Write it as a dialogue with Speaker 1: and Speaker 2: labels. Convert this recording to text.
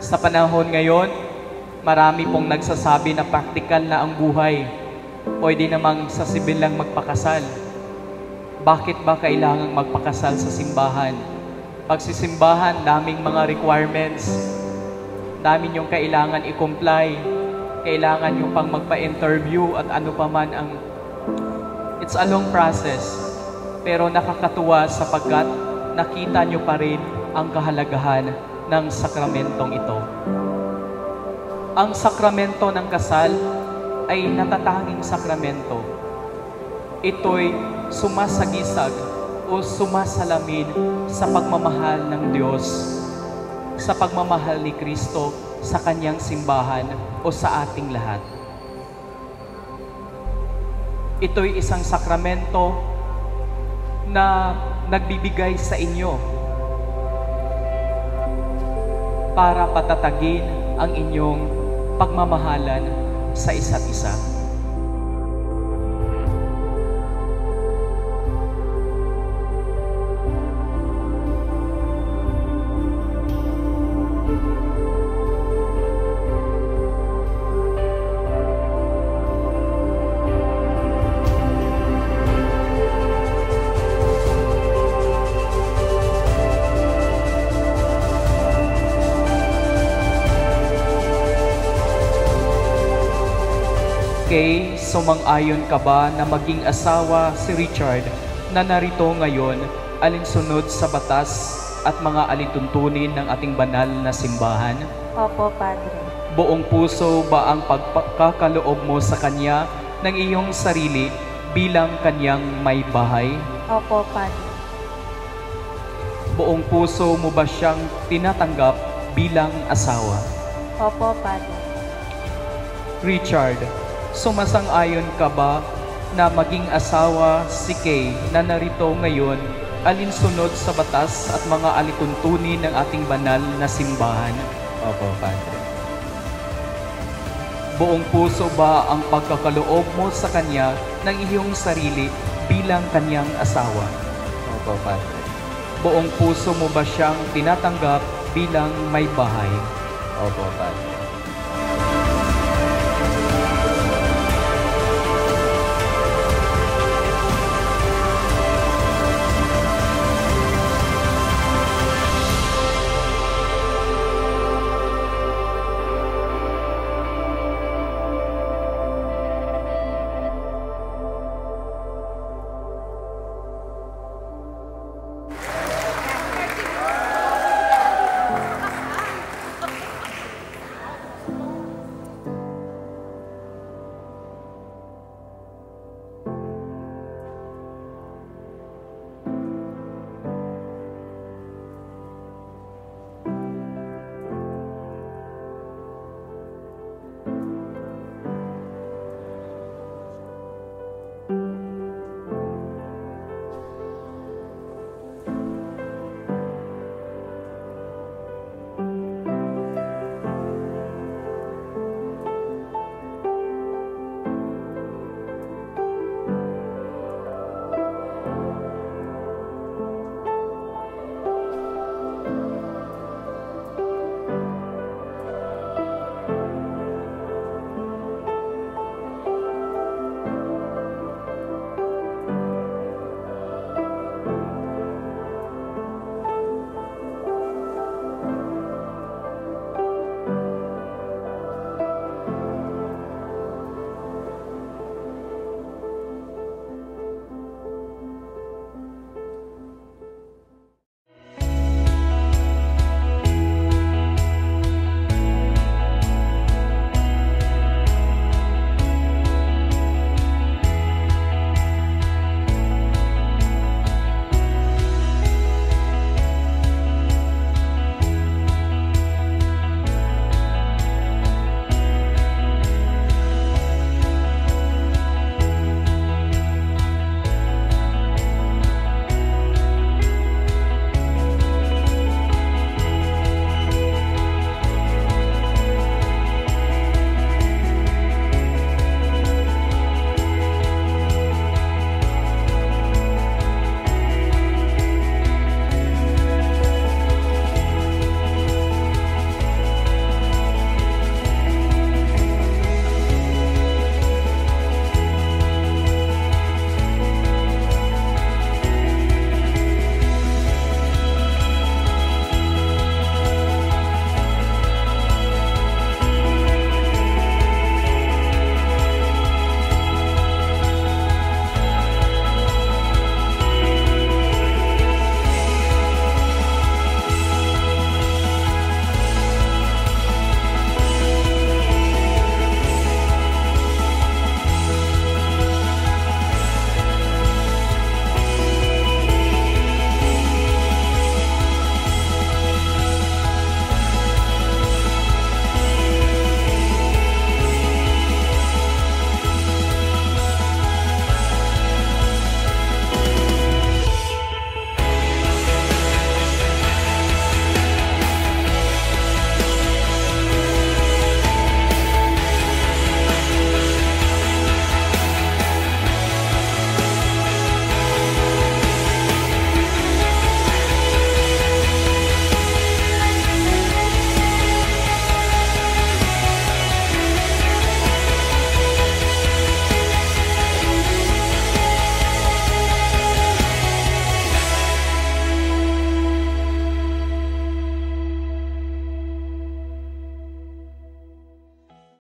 Speaker 1: Sa panahon ngayon, marami pong nagsasabi na praktikal na ang buhay. Pwede namang sa sibil lang magpakasal. Bakit ba kailangang magpakasal sa simbahan? Pagsisimbahan, daming mga requirements. Dami yung kailangan i-comply. Kailangan yung pang magpa-interview at ano pa man ang... It's a long process. Pero nakakatuwa sapagkat nakita nyo pa rin ang kahalagahan ng sakramentong ito. Ang sakramento ng kasal ay natatanging sakramento. Ito'y sumasagisag o sumasalamin sa pagmamahal ng Diyos, sa pagmamahal ni Kristo sa kanyang simbahan o sa ating lahat. Ito'y isang sakramento na nagbibigay sa inyo para patatagin ang inyong pagmamahalan sa isa't isa. Kay, sumang-ayon ka ba na maging asawa si Richard na narito ngayon alinsunod sa batas at mga alituntunin ng ating banal na simbahan?
Speaker 2: Opo, Padre.
Speaker 1: Buong puso ba ang pagkakaloob mo sa kanya ng iyong sarili bilang kanyang may bahay?
Speaker 2: Opo, Padre.
Speaker 1: Buong puso mo ba siyang tinatanggap bilang asawa?
Speaker 2: Opo, Padre.
Speaker 1: Richard, sumasang-ayon ka ba na maging asawa si Kay na narito ngayon alinsunod sa batas at mga alituntunin ng ating banal na simbahan?
Speaker 3: Opo, Padre.
Speaker 1: Buong puso ba ang pagkakaloob mo sa kanya ng iyong sarili bilang kanyang asawa?
Speaker 3: Opo, Padre.
Speaker 1: Buong puso mo ba siyang tinatanggap bilang may bahay?
Speaker 3: Opo, Padre.